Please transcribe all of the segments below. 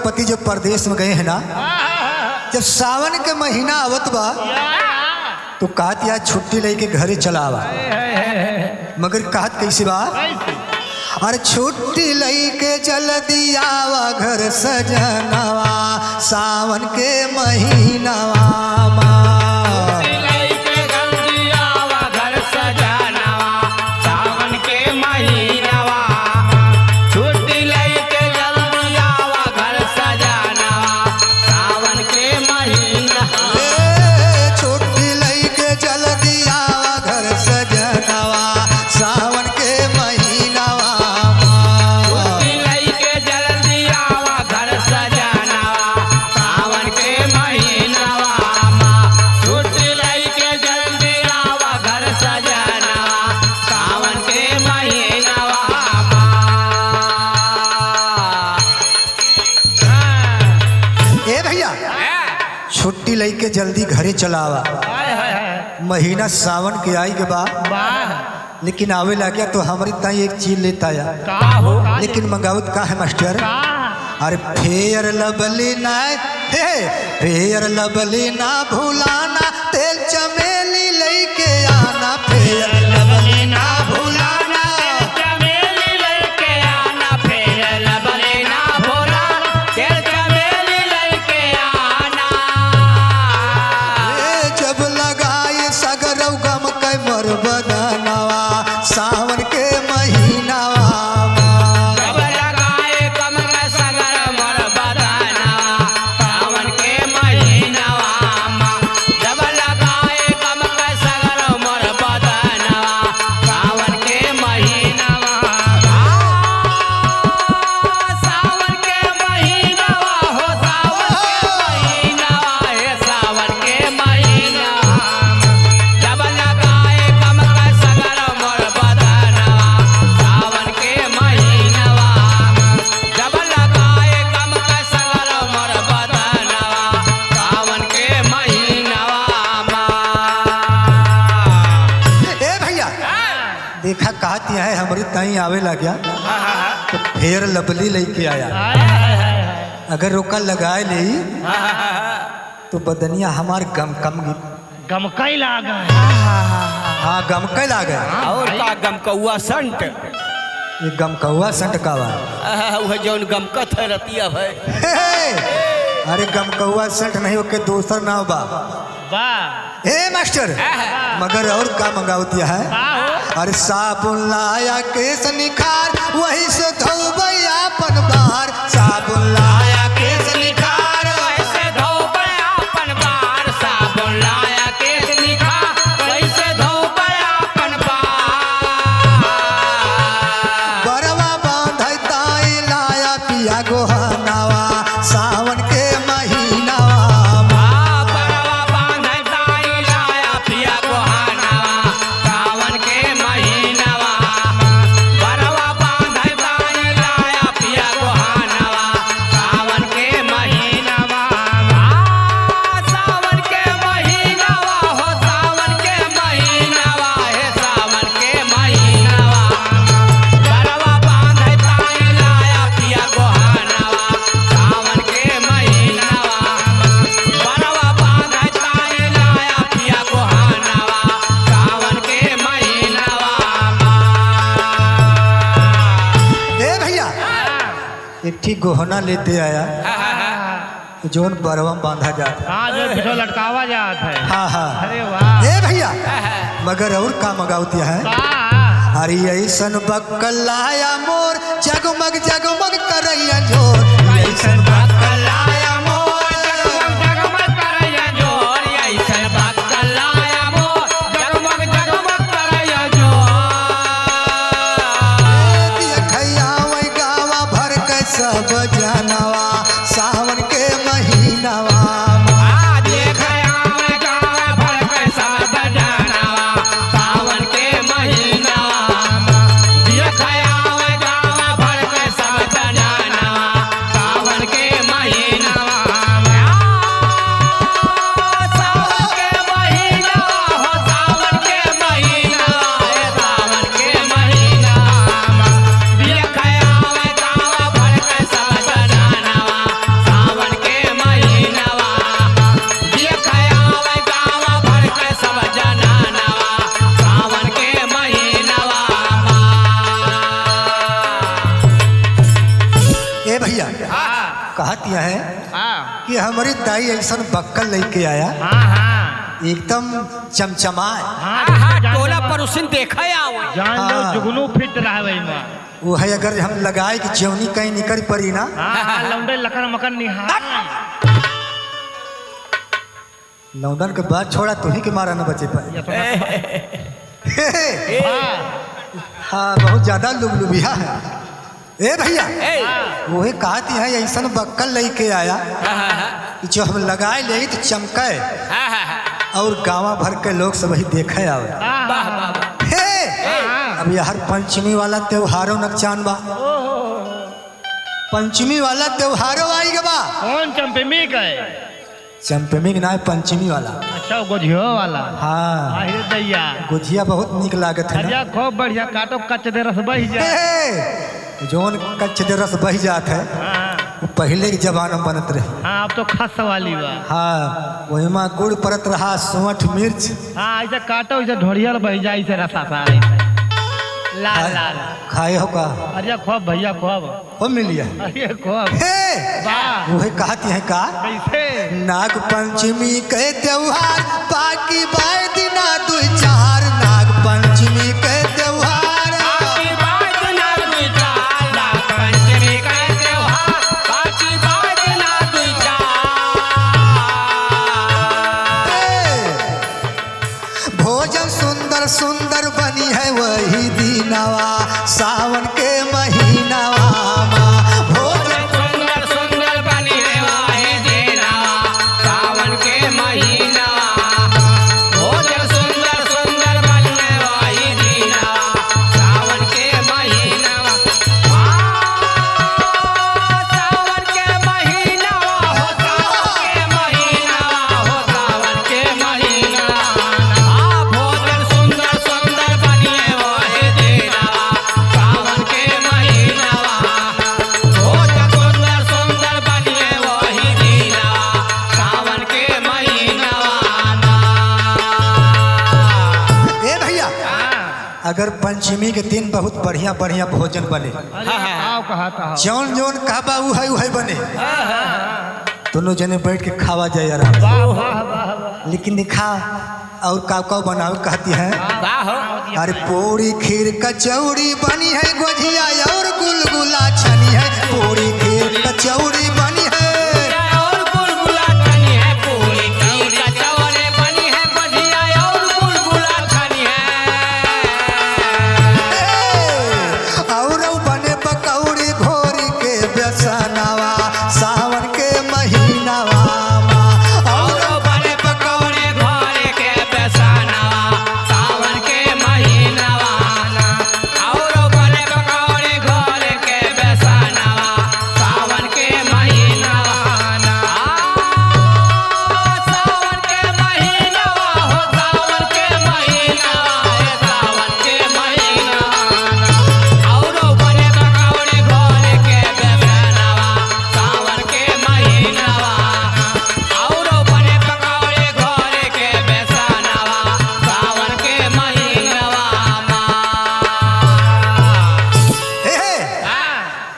पति जब परदेश में गए हैं ना, जब सावन के महीना आवत बा तो कहत यार छुट्टी लेके घरे चलावा, मगर कहत कैसे बा, अरे छुट्टी लेके चल दियावा घर सजनवा सावन के महीनावा छुट्टी लेके जल्दी घरे चलावा। महीना सावन के आई के बाद लेकिन आवे लगे तो हमारी ताई एक चीज लेता है, लेकिन मंगावत का है मास्टर, अरे फेयर लवली ना, फेयर लवली ना भूलाना, तेल चमेली लेके आना, फेयर लवली ना भूलाना, चमेली लेके आना, फेयर लवली ना भूलाना, तेल चमेली लेके आना। जब लगाए सगरव गम के मर बदनवा सावन के महीनावा, जब लगाए गम के सगर मर बदनवा सावन के महीनावा, जब लगाए गम के सगर मर बदनवा सावन के महीनावा, सावन के महीनावा हो सावन के महीनावा, जब लगाए गम के सगर मर बदनवा सावन के महीनावा, जब लगाए गम के सगर मर बदनवा सावन के महीनावा। ए भैया देखा कहती है हमारी ताई आवे लग्या तो फेर लबली लेके आया, अगर रोका लगाए ले तो बदनिया हमार गमकई लागा। हाँ गमके लागे। और का गमकौआ संट, ये गमकौआ संट का बा, वह जौन गमकत है रतिया भाई। अरे गमकौआ संट नहीं होके दूसर नाव बा। वाह ए मास्टर मगर और का मंगावतिया है, अरे साबुन लाया केस निखार वही से धोबई अपन बाहर, साबुन लाया केस निखार वैसे धोबे अपन बार, साबुन लाया केस निखार वैसे धोबे अपन बार, बरवा बांधई ताई लाया पिया गोहनावा सावन के महीनावा, बरवा बांधे ताई लाया पिया गोहनावा सावन के महीनावा, बरवा बांधे ताई लाया पिया गोहनावा सावन के महीनावा, सावन के महीनावा हो सावन के महीनावा, हे सावन के महीनावा, बरवा बांधे ताई लाया पिया गोहनावा सावन के महीनावा, बरवा बांधे ताई लाया पिया गोहनावा सावन के महीनावा। ए भैया एक ठीक गोहना लेते आया जोन बरवा बांधा जाता। हाँ जो पिछो लटकावा जात है। हाँ हाँ अरे वाह ए भैया मगर और का मंगावतिया है, वाह अरे ऐसन बक्कल लाया मोर जगमग जगमग करैया जोर, ऐसन बक्कल लाया मोर जगमग करैया जोर, ऐसन बक्कल लाया मोर जगमग जगमग करैया जोर, देखैया वै गावा भर के सब जनवा सावन के महीनावा, देखया मैं गाँव भर के सब जनावा सावन के महीनावा, देखया मैं गाँव भर के सब जनावा सावन के कि हमारी दाई ऐसा बक्कल लेके आया हाँ हाँ एकदम चमचमाए। हाँ टोला पड़ोसिन देखा आओ जान लो हाँ। जुगनू फिट रहा भाई माँ। वो है अगर हम लगाए कि चवनी कहीं निकल पड़ी ना हाँ हाँ लौंडे लकड़ मकड़ निहार। लौंडन के बाद छोड़ा तू ही के मारा न बचे पाए। ये तो हाँ हाँ बहुत ज्यादा लुबलुबिया है। ए भैया हाँ वही कहती है ऐसा बक्कल लेके आया कि जो हम लगाए ले तो चमके और गाँव भर के लोग सब वही देखे आवे। हाँ अब यार पंचमी वाला त्योहारों नकचान बा, पंचमी वाला त्योहारों आई बा। कौन चंपमी का है? चंपमी ना पंचमी वाला। अच्छा वो गोझियो वाला। हाँ अरे दैया गुजिया बहुत निक लागत है ना। अरे खूब बढ़िया काटो कच्च दे रस बही जा। हे, जोन कच्छ दे रस बह जात है हाँ वो पहले के जमाना में बनत रहे। हाँ अब तो खस वाली बा। हाँ वही में गुड़ परत रहा, सोंठ मिर्च। हाँ ऐसे काटो ऐसे ढोड़िया बही जा ऐसे रसा सारे लाल लाल। खाए हो का अरे खूब भैया खूब। हो मिलिया। अरे खूब हे वाह वही कहती है का कैसे नाग पंचमी के त्योहार बाकी बाय दिना दो चार। नाग पंचमी के त्योहार भोजन सुंदर सुंदर बनी है वही दीनावा सावन के महीनावा। भोजन सुंदर सुंदर बनी है वाहे देना सावन के महीना। भोजन सुंदर सुंदर बनी है वाहे देना सावन के महीना। सावन के महीना हो सावन के महीना हो सावन के महीना। भोजन सुंदर सुंदर बनी है वाहे देना सावन के महीना। भोजन सुंदर सुंदर बनी है वही दीना सावन के महीना। ए भैया हाँ अगर पंचमी के दिन बहुत बढ़िया बढ़िया भोजन बने, अरे आओ कहा था जौन जौन कहबा उहे बने, दोनों जने बैठ के खावा जाए आराम। वाह वाह वाह लेकिन दिखा और काव बनावे कहती है वाह। अरे पूरी खीर कचौड़ी बनी है गोझिया और गुलगुला छनी है। पूरी खीर कचौड़ी बनी है और बुलबुला खनी है पूरी खीर कचौड़ी बनी है बढ़िया और बुलबुला खनी है। और बने पकौड़ी घोरी के बेसनावा सावन के महीनावा। और बने पकौड़े घोरे के बेसनावा सावन के महीनावा। और बने पकौड़े घोरे के बेसनावा सावन के महीनावा। सावन के महीनावा हो सावन के महीनावा सावन के महीनावा। और बने पकौड़े घोरे के बेसनावा सावन के महीनावा। और बने पकौड़े घोरे के बेसनावा सावन के महीनावा।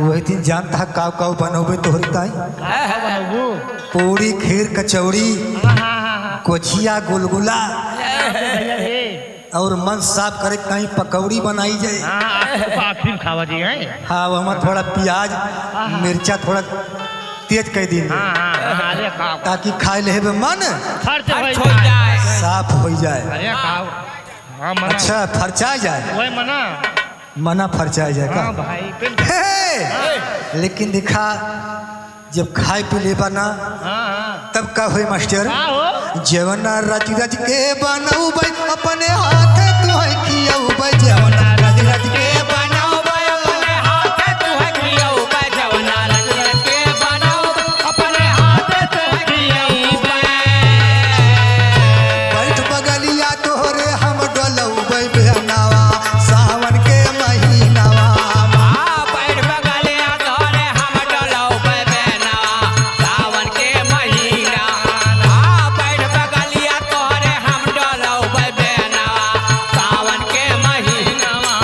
वही दिन जानता काव बनोबे तोहरी ताई बाबू पूरी खीर कचौड़ी कोचिया गुलगुला और मन साफ करे कहीं पकौड़ी बनाई जाए। फिर खावा जी है। हाँ वहाँ थोड़ा प्याज मिर्चा थोड़ा तेज कर दी अरे खाओ ताकि खाए ले मन खर्च हो हो जाए साफ हो जाए। अरे खाओ हाँ मना अच्छा फरचा जाए, वही मना मना फरचा जाए हाँ का। भाई फिर लेकिन दिखा जब खाए पी ले बना हाँ तब का हुई मास्टर हो जेवना रच रच के बनाऊ अपने हाथ तू है खियाऊ जेवना रच रच के बनाओ अपने हाथ तू है खियाऊ जवना रच रच के बनाओ अपने हाथ तू है खियाऊ। बैठ बगलिया तोहरे हम डोलऊ बेहनावा सावन के महीनावा। पैर बगले तोरे हम डोलौ बेनावा सावन के महीना। पैर बगलिया तोरे हम डोलौ बेनावा सावन के महीनावा।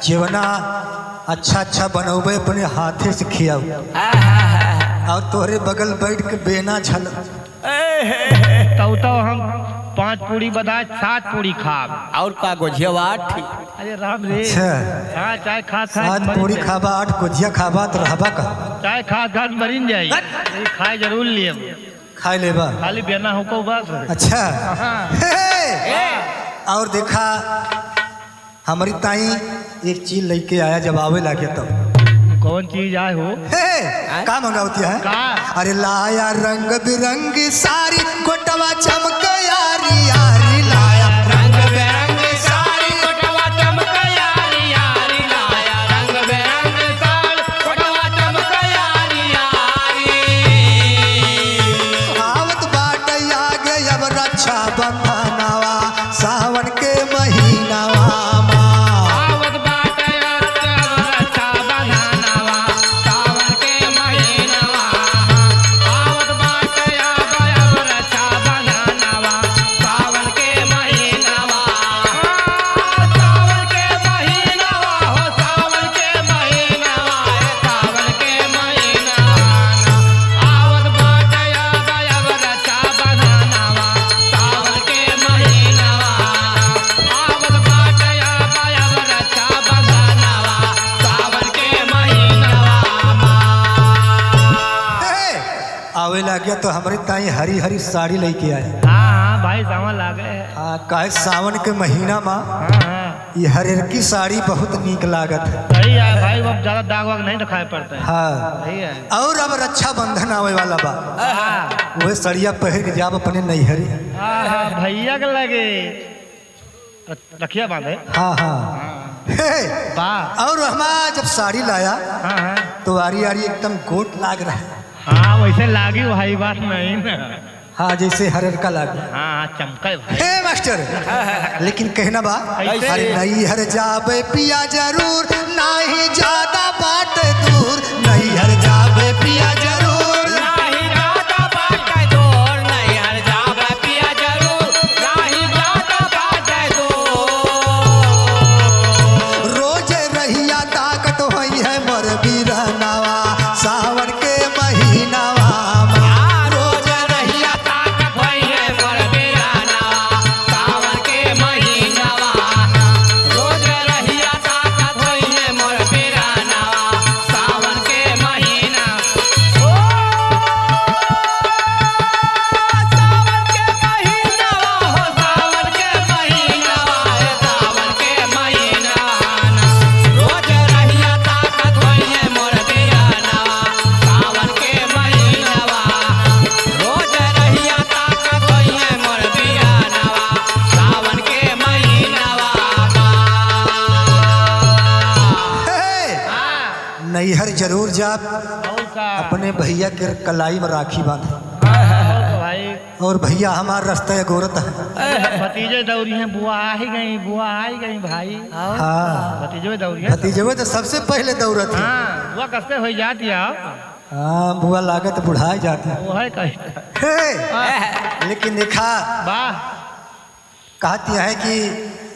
जेवना अच्छा अच्छा बनौबे अपने हाथे से खियाऊ और तोहरे बगल बैठ के बेना झल तो हम 5 पूरी बदाय 7 पूरी खाब। और का गोझिया ठीक। अरे राम रे। अच्छा हाँ चाय खा 7 पूरी खाबा 8 गुजिया खाबा तो रहबा का चाय खा मरीन जाई खाए जरूर लिए खाए लेबा खाली बेना होको बस। अच्छा हाँ। और देखा हमारी ताई एक चीज लेके आया जब आवे लागे तब कौन चीज आए हो? का मंगावती है का? अरे लाया रंग बिरंगी सारी गोटवा चमक यारी यारी लाया रंग बिरंगी साड़ी कोटवा चमक यारी यारी लाया रंग बिरंगी साड़ी कोटवा चमक यारी यारी। आवत बाट आगे अब रक्षा बंधनवा सावन के महीनावा आवत बाटे रक्षा बंधनवा सावन के महीनवा। आवत बाटे रक्षा बंधनवा सावन के महीनवा। सावन के महीनवा हो सावन के महीनवा सावन के महीनवा। आवत बाटे रक्षा बंधनवा सावन के महीनवा। आवत बाटे रक्षा बंधनवा सावन के महीनवा। आवे लागे तो हमारी ताई हरी हरी साड़ी लेके आए हाँ भाई सामान लागे है। काहे सावन के महीना में हाँ ये हरियर साड़ी बहुत नीक लागत है। सही है भाई अब ज्यादा दाग वाग नहीं दिखाई पड़ता है। हाँ सही है। और अब रक्षा बंधन आवे वाला बा हाँ वह सड़िया पहन के जाब अपने नैहरी। हाँ भैया के लगे रखिया बांधे। हाँ हाँ हे, वाह। और हमारा जब साड़ी लाया हाँ हाँ तो आरी आरी एकदम गोट लाग रहा है। हाँ वैसे लागी भाई बात नहीं ना। हाँ जैसे हरियर का लाग हाँ चमके भाई। हे मास्टर लेकिन कहना बा कैसे? अरे नैहर जाबे पिया जरूर नहीं ज्यादा बाट दूर नैहर जाबे पिया जरूर नाही जाता बाटे दूर नैहर जाबे पिया जरूर नाही जाता बाटे दूर। रोज रहिया ताकत होई है मर बीरनावा सावन के महीनावा रोज रहिया ताकत होई है मोर बीरानवा सावन के महीनवा। रोज रहिया ताकत होई है मोर बीरानवा सावन के महीना। ओ सावन के महीनवा हो सावन के महीनवा सावन के महीनवा। रोज रहिया ताकत होई है मोर बीरानवा सावन के महीनवा। रोज रहिया ताकत होई है मोर बीरानवा सावन के महीनवा। हे, नैहर जरूर जा और का अपने भैया के कलाई में राखी बांधे और भाई और भैया हमारा रास्ता गोरत है। भतीजे दौरी हैं बुआ आ ही गई बुआ आ ही गई भाई। हाँ भतीजे दौरी है। भतीजवे तो सबसे पहले दौड़त है। हाँ बुआ कसते हो जाती है। हाँ बुआ लागत बुढ़ाई जाती है। वो है कहता हे, लेकिन देखा वाह कहती है कि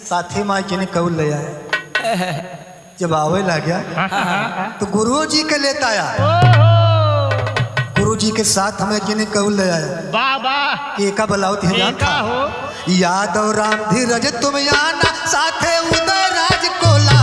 साथी माँ के ने कौल ले आए जब आवे लग गया तो गुरु जी के लेता आया। ओहो गुरु जी के साथ हमें जिन्हें कौल ले आया वाह वाह एका बलावत है एका हो यादव राम धीरज तुम आना साथे उदय राज को ला